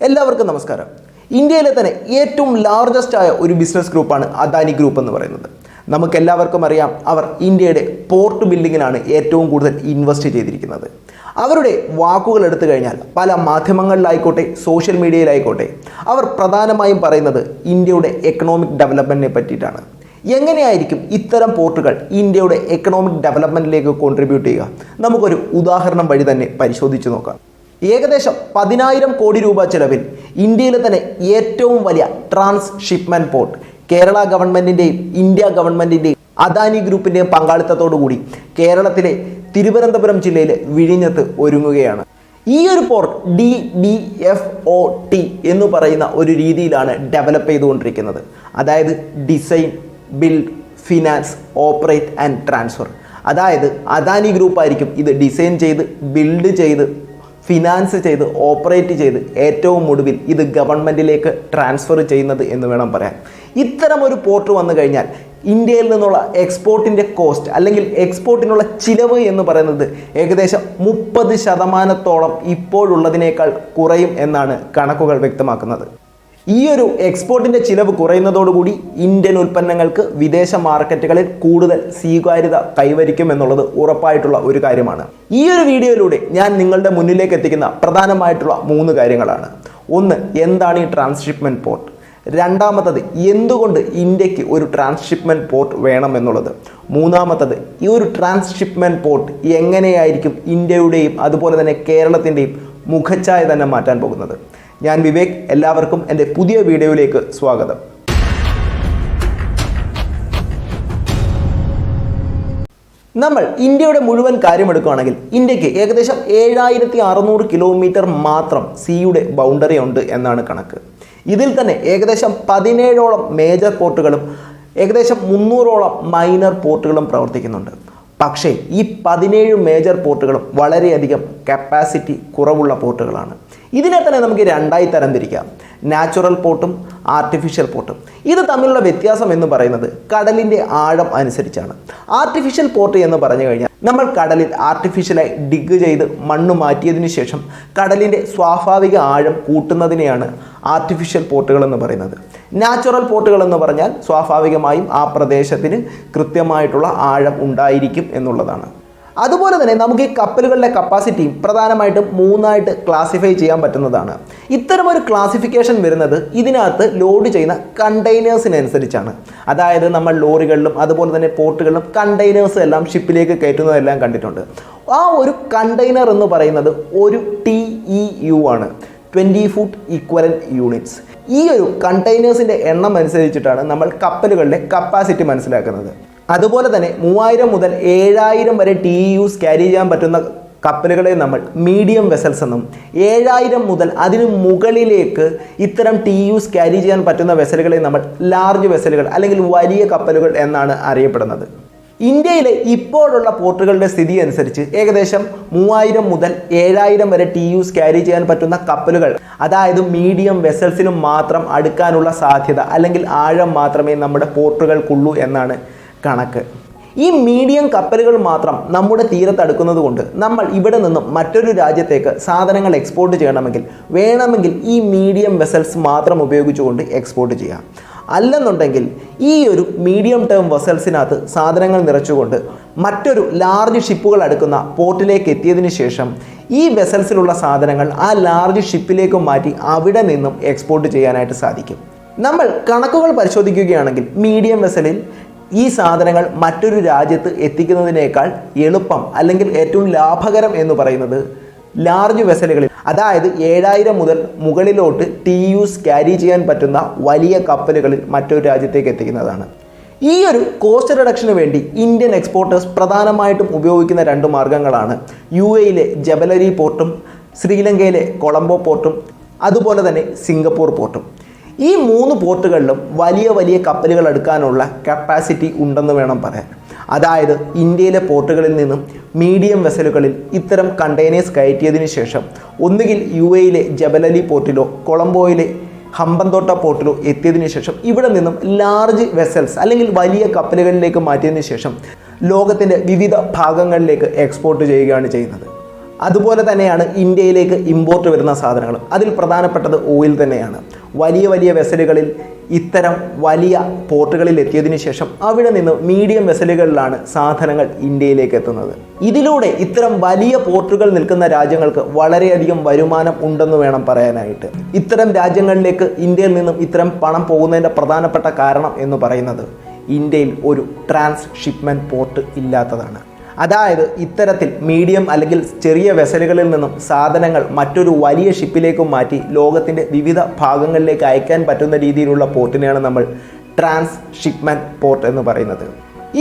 എല്ലാവർക്കും നമസ്കാരം. ഇന്ത്യയിലെ തന്നെ ഏറ്റവും ലാർജസ്റ്റ് ആയ ഒരു ബിസിനസ് ഗ്രൂപ്പാണ് അദാനി ഗ്രൂപ്പ് എന്ന് പറയുന്നത്. നമുക്കെല്ലാവർക്കും അറിയാം, അവർ ഇന്ത്യയുടെ പോർട്ട് ബിൽഡിങ്ങിനാണ് ഏറ്റവും കൂടുതൽ ഇൻവെസ്റ്റ് ചെയ്തിരിക്കുന്നത്. അവരുടെ വാക്കുകൾ എടുത്തു കഴിഞ്ഞാൽ പല മാധ്യമങ്ങളിലായിക്കോട്ടെ സോഷ്യൽ മീഡിയയിലായിക്കോട്ടെ അവർ പ്രധാനമായും പറയുന്നത് ഇന്ത്യയുടെ എക്കണോമിക് ഡെവലപ്മെൻറ്റിനെ പറ്റിയിട്ടാണ്. എങ്ങനെയായിരിക്കും ഇത്തരം പോർട്ടുകൾ ഇന്ത്യയുടെ എക്കണോമിക് ഡെവലപ്മെൻറ്റിലേക്ക് കോൺട്രിബ്യൂട്ട് ചെയ്യുക? നമുക്കൊരു ഉദാഹരണം വഴി തന്നെ പരിശോധിച്ച് നോക്കാം. ഏകദേശം 10,000 കോടി രൂപ ചെലവിൽ ഇന്ത്യയിലെ തന്നെ ഏറ്റവും വലിയ ട്രാൻസ്ഷിപ്മെൻറ്റ് പോർട്ട് കേരള ഗവൺമെൻറ്റിൻ്റെയും ഇന്ത്യ ഗവൺമെൻറ്റിൻ്റെയും അദാനി ഗ്രൂപ്പിൻ്റെയും പങ്കാളിത്തത്തോടുകൂടി കേരളത്തിലെ തിരുവനന്തപുരം ജില്ലയിലെ വിഴിഞ്ഞത്ത് ഒരുങ്ങുകയാണ്. ഈ ഒരു പോർട്ട് DBFOT എന്ന് പറയുന്ന ഒരു രീതിയിലാണ് ഡെവലപ്പ് ചെയ്തുകൊണ്ടിരിക്കുന്നത്. അതായത് design, build, finance, operate and transfer. അതായത് അദാനി ഗ്രൂപ്പായിരിക്കും ഇത് ഡിസൈൻ ചെയ്ത്, ബിൽഡ് ചെയ്ത്, ഫിനാൻസ് ചെയ്ത്, ഓപ്പറേറ്റ് ചെയ്ത് ഏറ്റവും ഒടുവിൽ ഇത് ഗവൺമെൻറ്റിലേക്ക് ട്രാൻസ്ഫർ ചെയ്യുന്നത് എന്ന് വേണം പറയാൻ. ഇത്തരം ഒരു പോർട്ട് വന്നു കഴിഞ്ഞാൽ ഇന്ത്യയിൽ നിന്നുള്ള എക്സ്പോർട്ടിൻ്റെ കോസ്റ്റ് അല്ലെങ്കിൽ എക്സ്പോർട്ടിനുള്ള ചിലവ് എന്ന് പറയുന്നത് ഏകദേശം 30% ഇപ്പോഴുള്ളതിനേക്കാൾ കുറയും എന്നാണ് കണക്കുകൾ വ്യക്തമാക്കുന്നത്. ഈ ഒരു എക്സ്പോർട്ടിൻ്റെ ചിലവ് കുറയുന്നതോടുകൂടി ഇന്ത്യൻ ഉൽപ്പന്നങ്ങൾക്ക് വിദേശ മാർക്കറ്റുകളിൽ കൂടുതൽ സ്വീകാര്യത കൈവരിക്കും എന്നുള്ളത് ഉറപ്പായിട്ടുള്ള ഒരു കാര്യമാണ്. ഈ ഒരു വീഡിയോയിലൂടെ ഞാൻ നിങ്ങളുടെ മുന്നിലേക്ക് എത്തിക്കുന്ന പ്രധാനമായിട്ടുള്ള 3 കാര്യങ്ങളാണ്. ഒന്ന്, എന്താണ് ഈ ട്രാൻസ്ഷിപ്മെൻറ്റ് പോർട്ട്? രണ്ടാമത്തത്, എന്തുകൊണ്ട് ഇന്ത്യക്ക് ഒരു ട്രാൻസ്ഷിപ്മെൻറ്റ് പോർട്ട് വേണം എന്നുള്ളത്. മൂന്നാമത്തത്, ഈ ഒരു ട്രാൻസ്ഷിപ്മെൻറ്റ് പോർട്ട് എങ്ങനെയായിരിക്കും ഇന്ത്യയുടെയും അതുപോലെ തന്നെ കേരളത്തിൻ്റെയും മുഖച്ഛായ തന്നെ മാറ്റാൻ പോകുന്നത്. ഞാൻ വിവേക്, എല്ലാവർക്കും എൻ്റെ പുതിയ വീഡിയോയിലേക്ക് സ്വാഗതം. നമ്മൾ ഇന്ത്യയുടെ മുഴുവൻ കാര്യമെടുക്കുകയാണെങ്കിൽ ഇന്ത്യക്ക് ഏകദേശം 7,600 കിലോമീറ്റർ മാത്രം സീയുടെ ബൗണ്ടറി ഉണ്ട് എന്നാണ് കണക്ക്. ഇതിൽ തന്നെ ഏകദേശം 17ഓളം മേജർ പോർട്ടുകളും ഏകദേശം 300ഓളം മൈനർ പോർട്ടുകളും പ്രവർത്തിക്കുന്നുണ്ട്. പക്ഷേ ഈ 17 മേജർ പോർട്ടുകളും വളരെയധികം കപ്പാസിറ്റി കുറവുള്ള പോർട്ടുകളാണ്. ഇതിനെ തന്നെ നമുക്ക് 2ആയി തരംതിരിക്കാം: നാച്ചുറൽ പോർട്ടും ആർട്ടിഫിഷ്യൽ പോർട്ടും. ഇത് തമ്മിലുള്ള വ്യത്യാസം എന്ന് പറയുന്നത് കടലിൻ്റെ ആഴം അനുസരിച്ചാണ്. ആർട്ടിഫിഷ്യൽ പോർട്ട് എന്ന് പറഞ്ഞു കഴിഞ്ഞാൽ നമ്മൾ കടലിൽ ആർട്ടിഫിഷ്യലായി ഡിഗ് ചെയ്ത് മണ്ണ് മാറ്റിയതിന് ശേഷം കടലിൻ്റെ സ്വാഭാവിക ആഴം കൂട്ടുന്നതിനെയാണ് ആർട്ടിഫിഷ്യൽ പോർട്ടുകൾ എന്ന് പറയുന്നത്. നാച്ചുറൽ പോർട്ടുകൾ എന്ന് പറഞ്ഞാൽ സ്വാഭാവികമായും ആ പ്രദേശത്തിന് കൃത്യമായിട്ടുള്ള ആഴം ഉണ്ടായിരിക്കും എന്നുള്ളതാണ്. അതുപോലെ തന്നെ നമുക്ക് ഈ കപ്പലുകളുടെ കപ്പാസിറ്റിയും പ്രധാനമായിട്ടും 3ആയിട്ട് ക്ലാസിഫൈ ചെയ്യാൻ പറ്റുന്നതാണ്. ഇത്തരമൊരു ക്ലാസിഫിക്കേഷൻ വരുന്നത് ഇതിനകത്ത് ലോഡ് ചെയ്യുന്ന കണ്ടെയ്നേഴ്സിനനുസരിച്ചാണ്. അതായത് നമ്മൾ ലോറികളിലും അതുപോലെ തന്നെ പോർട്ടുകളിലും കണ്ടെയ്നേഴ്സ് എല്ലാം ഷിപ്പിലേക്ക് കയറ്റുന്നതെല്ലാം കണ്ടിട്ടുണ്ട്. ആ ഒരു കണ്ടെയ്നർ എന്ന് പറയുന്നത് ഒരു TEU ആണ്, 20 ഫുട്ട് ഇക്വലന്റ് യൂണിറ്റ്സ്. ഈ ഒരു കണ്ടെയ്നേഴ്സിൻ്റെ എണ്ണം അനുസരിച്ചിട്ടാണ് നമ്മൾ കപ്പലുകളുടെ കപ്പാസിറ്റി മനസ്സിലാക്കുന്നത്. അതുപോലെ തന്നെ 3000 മുതൽ 7000 വരെ TEUs ക്യാരി ചെയ്യാൻ പറ്റുന്ന കപ്പലുകളെ നമ്മൾ മീഡിയം വെസൽസ് എന്നും 7000 മുതൽ അതിന് മുകളിലേക്ക് ഇത്തരം TEUs ക്യാരി ചെയ്യാൻ പറ്റുന്ന വെസലുകളെ നമ്മൾ ലാർജ് വെസലുകൾ അല്ലെങ്കിൽ വലിയ കപ്പലുകൾ എന്നാണ് അറിയപ്പെടുന്നത്. ഇന്ത്യയിലെ ഇപ്പോഴുള്ള പോർട്ടുകളുടെ സ്ഥിതി അനുസരിച്ച് ഏകദേശം 3000 മുതൽ 7000 വരെ TEUs ക്യാരി ചെയ്യാൻ പറ്റുന്ന കപ്പലുകൾ, അതായത് മീഡിയം വെസൽസിനും മാത്രം അടുക്കാനുള്ള സാധ്യത അല്ലെങ്കിൽ ആഴം മാത്രമേ നമ്മുടെ പോർട്ടുകൾക്കുള്ളൂ എന്നാണ് കണക്ക്. ഈ മീഡിയം കപ്പലുകൾ മാത്രം നമ്മുടെ തീരത്തടുക്കുന്നത് കൊണ്ട് നമ്മൾ ഇവിടെ നിന്നും മറ്റൊരു രാജ്യത്തേക്ക് സാധനങ്ങൾ എക്സ്പോർട്ട് വേണമെങ്കിൽ ഈ മീഡിയം വെസൽസ് മാത്രം ഉപയോഗിച്ചുകൊണ്ട് എക്സ്പോർട്ട് ചെയ്യാം. അല്ലെന്നുണ്ടെങ്കിൽ ഈ ഒരു മീഡിയം ടേം വെസൽസിനകത്ത് സാധനങ്ങൾ നിറച്ചുകൊണ്ട് മറ്റൊരു ലാർജ് ഷിപ്പുകൾ അടുക്കുന്ന പോർട്ടിലേക്ക് എത്തിയതിന് ശേഷം ഈ വെസൽസിലുള്ള സാധനങ്ങൾ ആ ലാർജ് ഷിപ്പിലേക്ക് മാറ്റി അവിടെ നിന്നും എക്സ്പോർട്ട് ചെയ്യാനായിട്ട് സാധിക്കും. നമ്മൾ കണക്കുകൾ പരിശോധിക്കുകയാണെങ്കിൽ മീഡിയം വെസലിൽ ഈ സാധനങ്ങൾ മറ്റൊരു രാജ്യത്ത് എത്തിക്കുന്നതിനേക്കാൾ എളുപ്പം അല്ലെങ്കിൽ ഏറ്റവും ലാഭകരം എന്ന് പറയുന്നത് ലാർജ് വെസലുകളിൽ, അതായത് 7000 മുതൽ മുകളിലോട്ട് TEUs ക്യാരി ചെയ്യാൻ പറ്റുന്ന വലിയ കപ്പലുകളിൽ മറ്റൊരു രാജ്യത്തേക്ക് എത്തിക്കുന്നതാണ്. ഈ ഒരു കോസ്റ്റ് റിഡക്ഷന് വേണ്ടി ഇന്ത്യൻ എക്സ്പോർട്ടേഴ്സ് പ്രധാനമായിട്ടും ഉപയോഗിക്കുന്ന 2 മാർഗങ്ങളാണ് UAE ജബലരി പോർട്ടും ശ്രീലങ്കയിലെ കൊളംബോ പോർട്ടും അതുപോലെ തന്നെ സിംഗപ്പൂർ പോർട്ടും. ഈ 3 പോർട്ടുകളിലും വലിയ കപ്പലുകൾ എടുക്കാനുള്ള കപ്പാസിറ്റി ഉണ്ടെന്ന് വേണം പറയാൻ. അതായത് ഇന്ത്യയിലെ പോർട്ടുകളിൽ നിന്നും മീഡിയം വെസലുകളിൽ ഇത്തരം കണ്ടെയ്നേഴ്സ് കയറ്റിയതിന് ശേഷം ഒന്നുകിൽ UAE ജബലലി പോർട്ടിലോ കൊളംബോയിലെ ഹമ്പന്തോട്ട പോർട്ടിലോ എത്തിയതിനു ശേഷം ഇവിടെ നിന്നും ലാർജ് വെസൽസ് അല്ലെങ്കിൽ വലിയ കപ്പലുകളിലേക്ക് മാറ്റിയതിനു ശേഷം ലോകത്തിൻ്റെ വിവിധ ഭാഗങ്ങളിലേക്ക് എക്സ്പോർട്ട് ചെയ്യുകയാണ് ചെയ്യുന്നത്. അതുപോലെ തന്നെയാണ് ഇന്ത്യയിലേക്ക് ഇമ്പോർട്ട് വരുന്ന സാധനങ്ങളും. അതിൽ പ്രധാനപ്പെട്ടത് ഓയിൽ തന്നെയാണ്. വലിയ വലിയ വെസലുകളിൽ ഇത്തരം വലിയ പോർട്ടുകളിൽ എത്തിയതിനു ശേഷം അവിടെ നിന്ന് മീഡിയം വെസലുകളിലാണ് സാധനങ്ങൾ ഇന്ത്യയിലേക്ക് എത്തുന്നത്. ഇതിലൂടെ ഇത്തരം വലിയ പോർട്ടുകൾ നിൽക്കുന്ന രാജ്യങ്ങൾക്ക് വളരെയധികം വരുമാനം ഉണ്ടെന്ന് വേണം പറയാനായിട്ട്. ഇത്തരം രാജ്യങ്ങളിലേക്ക് ഇന്ത്യയിൽ നിന്നും ഇത്തരം പണം പോകുന്നതിൻ്റെ പ്രധാനപ്പെട്ട കാരണം എന്ന് പറയുന്നത് ഇന്ത്യയിൽ ഒരു ട്രാൻസ്ഷിപ്മെൻറ്റ് പോർട്ട് ഇല്ലാത്തതാണ്. അതായത് ഇത്തരത്തിൽ മീഡിയം അല്ലെങ്കിൽ ചെറിയ വെസലുകളിൽ നിന്നും സാധനങ്ങൾ മറ്റൊരു വലിയ ഷിപ്പിലേക്കും മാറ്റി ലോകത്തിൻ്റെ വിവിധ ഭാഗങ്ങളിലേക്ക് അയക്കാൻ പറ്റുന്ന രീതിയിലുള്ള പോർട്ടിനെയാണ് നമ്മൾ ട്രാൻസ്ഷിപ്മെൻറ്റ് പോർട്ട് എന്ന് പറയുന്നത്.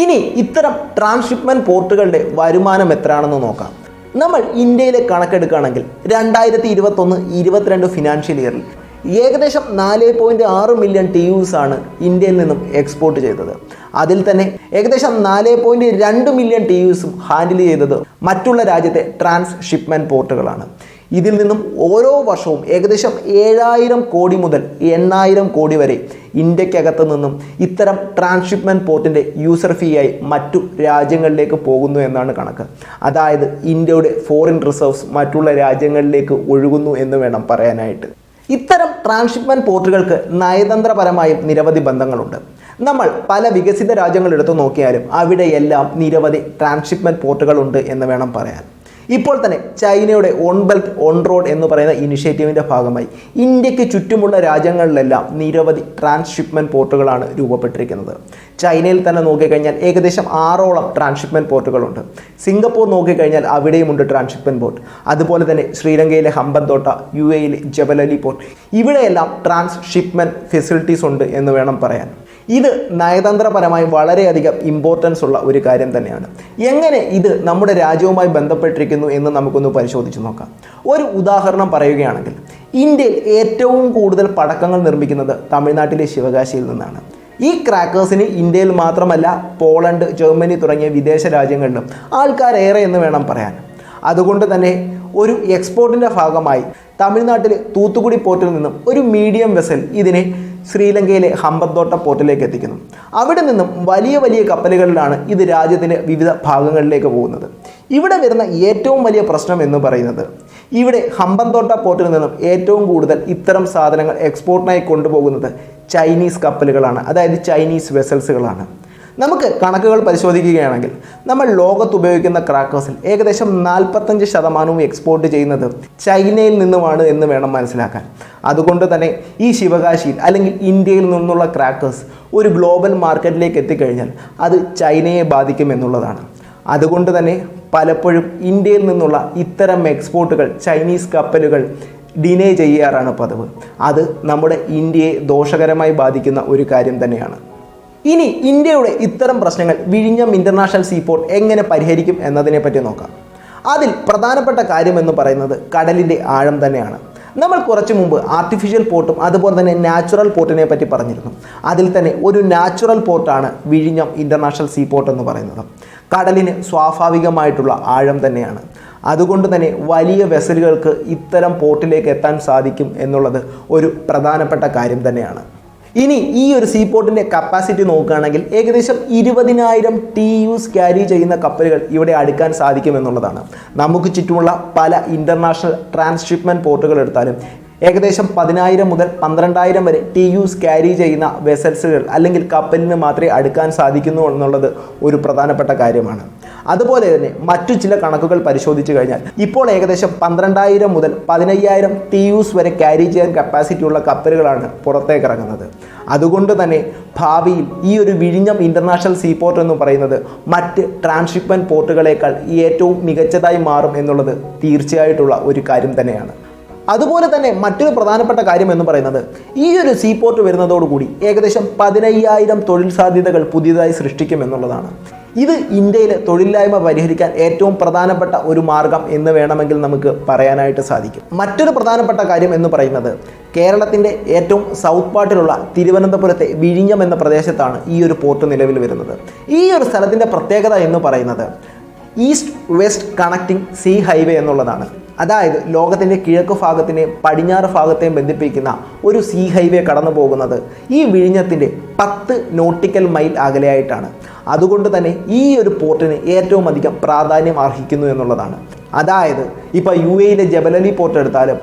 ഇനി ഇത്തരം ട്രാൻസ്ഷിപ്മെൻറ്റ് പോർട്ടുകളുടെ വരുമാനം എത്രയാണെന്ന് നോക്കാം. നമ്മൾ ഇന്ത്യയിലെ കണക്കെടുക്കുകയാണെങ്കിൽ 2021-22 ഫിനാൻഷ്യൽ ഇയറിൽ ഏകദേശം 4.6 മില്യൺ TEUs ആണ് ഇന്ത്യയിൽ നിന്നും എക്സ്പോർട്ട് ചെയ്തത്. അതിൽ തന്നെ ഏകദേശം 4.2 മില്യൺ TEUസും ഹാൻഡിൽ ചെയ്തത് മറ്റുള്ള രാജ്യത്തെ ട്രാൻസ്ഷിപ്മെൻറ്റ് പോർട്ടുകളാണ്. ഇതിൽ നിന്നും ഓരോ വർഷവും ഏകദേശം 7000 കോടി മുതൽ 8000 കോടി വരെ ഇന്ത്യക്കകത്ത് നിന്നും ഇത്തരം ട്രാൻസ്ഷിപ്മെൻറ്റ് പോർട്ടിൻ്റെ യൂസർ ഫീ ആയി മറ്റു രാജ്യങ്ങളിലേക്ക് പോകുന്നു എന്നാണ് കണക്ക്. അതായത് ഇന്ത്യയുടെ ഫോറിൻ റിസർവ്സ് മറ്റുള്ള രാജ്യങ്ങളിലേക്ക് ഒഴുകുന്നു എന്ന് വേണം പറയാനായിട്ട്. ഇത്തരം ട്രാൻസ്ഷിപ്മെൻറ്റ് പോർട്ടുകൾക്ക് നയതന്ത്രപരമായും നിരവധി ബന്ധങ്ങളുണ്ട്. നമ്മൾ പല വികസിത രാജ്യങ്ങൾ എടുത്തു നോക്കിയാലും അവിടെയെല്ലാം നിരവധി ട്രാൻസ്ഷിപ്മെൻറ്റ് പോർട്ടുകളുണ്ട് എന്ന് വേണം പറയാൻ. ഇപ്പോൾ തന്നെ ചൈനയുടെ ഓൺ ബെൽറ്റ് ഓൺ റോഡ് എന്ന് പറയുന്ന ഇനിഷ്യേറ്റീവിൻ്റെ ഭാഗമായി ഇന്ത്യക്ക് ചുറ്റുമുള്ള രാജ്യങ്ങളിലെല്ലാം നിരവധി ട്രാൻസ്ഷിപ്മെൻറ്റ് പോർട്ടുകളാണ് രൂപപ്പെട്ടിരിക്കുന്നത്. ചൈനയിൽ തന്നെ നോക്കിക്കഴിഞ്ഞാൽ ഏകദേശം 6ഓളം ട്രാൻസ്ഷിപ്മെൻറ്റ് പോർട്ടുകളുണ്ട്. സിംഗപ്പൂർ നോക്കിക്കഴിഞ്ഞാൽ അവിടെയുമുണ്ട് ട്രാൻസ്ഷിപ്മെൻറ്റ് പോർട്ട്. അതുപോലെ തന്നെ ശ്രീലങ്കയിലെ ഹമ്പൻതോട്ട, UAEയിലെ ജബൽ അലി പോർട്ട്, ഇവിടെയെല്ലാം ട്രാൻസ്ഷിപ്മെൻറ്റ് ഫെസിലിറ്റീസ് ഉണ്ട് എന്ന് വേണം പറയാൻ. ഇത് നയതന്ത്രപരമായി വളരെയധികം ഇമ്പോർട്ടൻസ് ഉള്ള ഒരു കാര്യം തന്നെയാണ്. എങ്ങനെ ഇത് നമ്മുടെ രാജ്യവുമായി ബന്ധപ്പെട്ടിരിക്കുന്നു എന്ന് നമുക്കൊന്ന് പരിശോധിച്ച് നോക്കാം. ഒരു ഉദാഹരണം പറയുകയാണെങ്കിൽ ഇന്ത്യയിൽ ഏറ്റവും കൂടുതൽ പടക്കങ്ങൾ നിർമ്മിക്കുന്നത് തമിഴ്നാട്ടിലെ ശിവകാശിയിൽ നിന്നാണ്. ഈ ക്രാക്കേഴ്സിന് ഇന്ത്യയിൽ മാത്രമല്ല പോളണ്ട്, ജർമ്മനി തുടങ്ങിയ വിദേശ രാജ്യങ്ങളിലും ആൾക്കാരേറെ എന്ന് വേണം പറയാൻ. അതുകൊണ്ട് തന്നെ ഒരു എക്സ്പോർട്ടിൻ്റെ ഭാഗമായി തമിഴ്നാട്ടിലെ തൂത്തുക്കുടി പോർട്ടിൽ നിന്നും ഒരു മീഡിയം വെസൽ ഇതിനെ ശ്രീലങ്കയിലെ ഹമ്പൻതോട്ട പോർട്ടിലേക്ക് എത്തിക്കുന്നു. അവിടെ നിന്നും വലിയ വലിയ കപ്പലുകളിലാണ് ഇത് രാജ്യത്തിൻ്റെ വിവിധ ഭാഗങ്ങളിലേക്ക് പോകുന്നത്. ഇവിടെ വരുന്ന ഏറ്റവും വലിയ പ്രശ്നം എന്ന് പറയുന്നത് ഇവിടെ ഹമ്പൻതോട്ട പോർട്ടിൽ നിന്നും ഏറ്റവും കൂടുതൽ ഇത്തരം സാധനങ്ങൾ എക്സ്പോർട്ടിനായി കൊണ്ടുപോകുന്നത് ചൈനീസ് കപ്പലുകളാണ്, അതായത് ചൈനീസ് വെസൽസുകളാണ്. നമുക്ക് കണക്കുകൾ പരിശോധിക്കുകയാണെങ്കിൽ നമ്മൾ ലോകത്ത് ഉപയോഗിക്കുന്ന ക്രാക്കേഴ്സിൽ ഏകദേശം 45% എക്സ്പോർട്ട് ചെയ്യുന്നത് ചൈനയിൽ നിന്നുമാണ് എന്ന് വേണം മനസ്സിലാക്കാൻ. അതുകൊണ്ട് തന്നെ ഈ ശിവകാശിയിൽ അല്ലെങ്കിൽ ഇന്ത്യയിൽ നിന്നുള്ള ക്രാക്കേഴ്സ് ഒരു ഗ്ലോബൽ മാർക്കറ്റിലേക്ക് എത്തിക്കഴിഞ്ഞാൽ അത് ചൈനയെ ബാധിക്കുമെന്നുള്ളതാണ്. അതുകൊണ്ട് തന്നെ പലപ്പോഴും ഇന്ത്യയിൽ നിന്നുള്ള ഇത്തരം എക്സ്പോർട്ടുകൾ ചൈനീസ് കപ്പലുകൾ ഡിനേ ചെയ്യാറാണ് പതിവ്. അത് നമ്മുടെ ഇന്ത്യയെ ദോഷകരമായി ബാധിക്കുന്ന ഒരു കാര്യം തന്നെയാണ്. ഇനി ഇന്ത്യയുടെ ഇത്തരം പ്രശ്നങ്ങൾ വിഴിഞ്ഞം ഇൻ്റർനാഷണൽ സീപോർട്ട് എങ്ങനെ പരിഹരിക്കും എന്നതിനെ പറ്റി നോക്കാം. അതിൽ പ്രധാനപ്പെട്ട കാര്യമെന്ന് പറയുന്നത് കടലിൻ്റെ ആഴം തന്നെയാണ്. നമ്മൾ കുറച്ച് മുമ്പ് ആർട്ടിഫിഷ്യൽ പോർട്ടും അതുപോലെ തന്നെ നാച്ചുറൽ പോർട്ടിനെ പറ്റി പറഞ്ഞിരുന്നു. അതിൽ തന്നെ ഒരു നാച്ചുറൽ പോർട്ടാണ് വിഴിഞ്ഞം ഇൻ്റർനാഷണൽ സീപോർട്ട് എന്ന് പറയുന്നത്. കടലിന് സ്വാഭാവികമായിട്ടുള്ള ആഴം തന്നെയാണ്. അതുകൊണ്ട് തന്നെ വലിയ വെസലുകൾക്ക് ഇത്തരം പോർട്ടിലേക്ക് എത്താൻ സാധിക്കും എന്നുള്ളത് ഒരു പ്രധാനപ്പെട്ട കാര്യം തന്നെയാണ്. ഇനി ഈ ഒരു സീപോർട്ടിൻ്റെ കപ്പാസിറ്റി നോക്കുകയാണെങ്കിൽ ഏകദേശം 20,000 TEUs ക്യാരി ചെയ്യുന്ന കപ്പലുകൾ ഇവിടെ അടുക്കാൻ സാധിക്കുമെന്നുള്ളതാണ്. നമുക്ക് ചുറ്റുമുള്ള പല ഇൻ്റർനാഷണൽ ട്രാൻസ്ഷിപ്മെൻറ്റ് പോർട്ടുകൾ എടുത്താലും ഏകദേശം 10,000 മുതൽ 12,000 വരെ TEUs ക്യാരി ചെയ്യുന്ന വെസൽസുകൾ അല്ലെങ്കിൽ കപ്പലിന് മാത്രമേ അടുക്കാൻ സാധിക്കുന്നു എന്നുള്ളത് ഒരു പ്രധാനപ്പെട്ട കാര്യമാണ്. അതുപോലെ തന്നെ മറ്റു ചില കണക്കുകൾ പരിശോധിച്ച് കഴിഞ്ഞാൽ ഇപ്പോൾ ഏകദേശം 12,000 മുതൽ 15,000 TEUs വരെ ക്യാരി ചെയ്യാൻ കപ്പാസിറ്റിയുള്ള കപ്പലുകളാണ് പുറത്തേക്ക് ഇറങ്ങുന്നത്. അതുകൊണ്ട് തന്നെ ഭാവിയിൽ ഈ ഒരു വിഴിഞ്ഞം ഇൻ്റർനാഷണൽ സീപോർട്ട് എന്ന് പറയുന്നത് മറ്റ് ട്രാൻസ്ഷിപ്മെൻറ്റ് പോർട്ടുകളേക്കാൾ ഏറ്റവും മികച്ചതായി മാറും എന്നുള്ളത് തീർച്ചയായിട്ടുള്ള ഒരു കാര്യം തന്നെയാണ്. അതുപോലെ തന്നെ മറ്റൊരു പ്രധാനപ്പെട്ട കാര്യം എന്ന് പറയുന്നത് ഈ ഒരു സീപോർട്ട് വരുന്നതോടുകൂടി ഏകദേശം 15,000 തൊഴിൽ സാധ്യതകൾ പുതിയതായി സൃഷ്ടിക്കുമെന്നുള്ളതാണ്. ഇത് ഇന്ത്യയിലെ തൊഴിലില്ലായ്മ പരിഹരിക്കാൻ ഏറ്റവും പ്രധാനപ്പെട്ട ഒരു മാർഗം എന്ന് വേണമെങ്കിൽ നമുക്ക് പറയാനായിട്ട് സാധിക്കും. മറ്റൊരു പ്രധാനപ്പെട്ട കാര്യം എന്ന് പറയുന്നത് കേരളത്തിൻ്റെ ഏറ്റവും സൗത്ത് പാർട്ടിലുള്ള തിരുവനന്തപുരത്തെ വിഴിഞ്ഞം എന്ന പ്രദേശത്താണ് ഈ ഒരു പോർട്ട് നിലവിൽ വരുന്നത്. ഈ ഒരു സ്ഥലത്തിൻ്റെ പ്രത്യേകത എന്ന് പറയുന്നത് east west connecting sea highway എന്നുള്ളതാണ്. അതായത് ലോകത്തിൻ്റെ കിഴക്ക് ഭാഗത്തിനെയും പടിഞ്ഞാറ് ഭാഗത്തെയും ബന്ധിപ്പിക്കുന്ന ഒരു സീ ഹൈവേ കടന്നു പോകുന്നത് ഈ വിഴിഞ്ഞത്തിൻ്റെ 10 നോട്ടിക്കൽ മൈൽ അകലെയായിട്ടാണ്. അതുകൊണ്ട് തന്നെ ഈ ഒരു പോർട്ടിന് ഏറ്റവും അധികം പ്രാധാന്യം അർഹിക്കുന്നു എന്നുള്ളതാണ്. അതായത് ഇപ്പോൾ UAE ജബലലി പോർട്ട് എടുത്താലും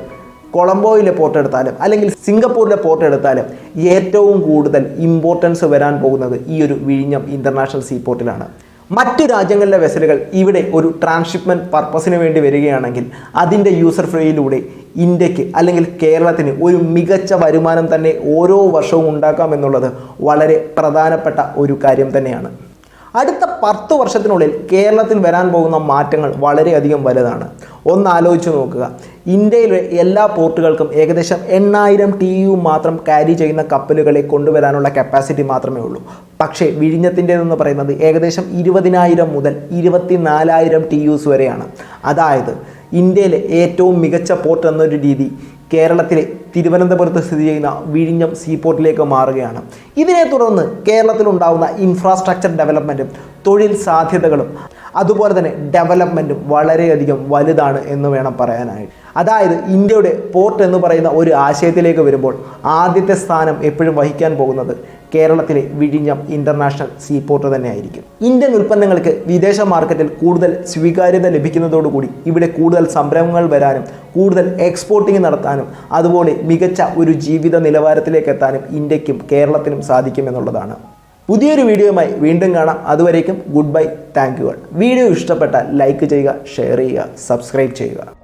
കൊളംബോയിലെ പോർട്ട് എടുത്താലും അല്ലെങ്കിൽ സിംഗപ്പൂരിലെ പോർട്ട് എടുത്താലും ഏറ്റവും കൂടുതൽ ഇമ്പോർട്ടൻസ് വരാൻ പോകുന്നത് ഈ ഒരു വിഴിഞ്ഞം ഇൻ്റർനാഷണൽ സീപോർട്ടിലാണ്. മറ്റു രാജ്യങ്ങളിലെ വെസലുകൾ ഇവിടെ ഒരു ട്രാൻസ്ഷിപ്മെൻറ്റ് പർപ്പസിന് വേണ്ടി വരികയാണെങ്കിൽ അതിൻ്റെ യൂസർ ഫ്രീയിലൂടെ ഇന്ത്യക്ക് അല്ലെങ്കിൽ കേരളത്തിന് ഒരു മികച്ച വരുമാനം തന്നെ ഓരോ വർഷവും ഉണ്ടാക്കാമെന്നുള്ളത് വളരെ പ്രധാനപ്പെട്ട ഒരു കാര്യം തന്നെയാണ്. അടുത്ത 10 വർഷത്തിനുള്ളിൽ കേരളത്തിൽ വരാൻ പോകുന്ന മാറ്റങ്ങൾ വളരെയധികം വലുതാണ്. ഒന്ന് ആലോചിച്ച് നോക്കുക, ഇന്ത്യയിലെ എല്ലാ പോർട്ടുകൾക്കും ഏകദേശം 8000 TEU മാത്രം ക്യാരി ചെയ്യുന്ന കപ്പലുകളെ കൊണ്ടുവരാനുള്ള കപ്പാസിറ്റി മാത്രമേ ഉള്ളൂ. പക്ഷേ വിഴിഞ്ഞത്തിൻ്റെതെന്ന് പറയുന്നത് ഏകദേശം 20,000 മുതൽ 24,000 TEUs വരെയാണ്. അതായത് ഇന്ത്യയിലെ ഏറ്റവും മികച്ച പോർട്ട് എന്നൊരു രീതി കേരളത്തിലെ തിരുവനന്തപുരത്ത് സ്ഥിതി ചെയ്യുന്ന വിഴിഞ്ഞം സീപോർട്ടിലേക്ക് മാറുകയാണ്. ഇതിനെ തുടർന്ന് കേരളത്തിലുണ്ടാകുന്ന ഇൻഫ്രാസ്ട്രക്ചർ ഡെവലപ്മെൻറ്റും തൊഴിൽ സാധ്യതകളും അതുപോലെ തന്നെ ഡെവലപ്മെൻറ്റും വളരെയധികം വലുതാണ് എന്ന് വേണം പറയാനായിട്ട്. അതായത് ഇന്ത്യയുടെ പോർട്ട് എന്ന് പറയുന്ന ഒരു ആശയത്തിലേക്ക് വരുമ്പോൾ ആദ്യത്തെ സ്ഥാനം എപ്പോഴും വഹിക്കാൻ പോകുന്നത് കേരളത്തിലെ വിഴിഞ്ഞം ഇൻ്റർനാഷണൽ സീപോർട്ട് തന്നെയായിരിക്കും. ഇന്ത്യൻ ഉൽപ്പന്നങ്ങൾക്ക് വിദേശ മാർക്കറ്റിൽ കൂടുതൽ സ്വീകാര്യത ലഭിക്കുന്നതോടുകൂടി ഇവിടെ കൂടുതൽ സംരംഭങ്ങൾ വരാനും കൂടുതൽ എക്സ്പോർട്ടിംഗ് നടത്താനും അതുപോലെ മികച്ച ഒരു ജീവിത നിലവാരത്തിലേക്ക് എത്താനും ഇന്ത്യക്കും കേരളത്തിനും സാധിക്കുമെന്നുള്ളതാണ്. പുതിയൊരു വീഡിയോയുമായി വീണ്ടും കാണാം. അതുവരേക്കും good bye, thank you. Video ഇഷ്ടപ്പെട്ടാൽ ലൈക്ക് ചെയ്യുക, ഷെയർ ചെയ്യുക, സബ്സ്ക്രൈബ് ചെയ്യുക.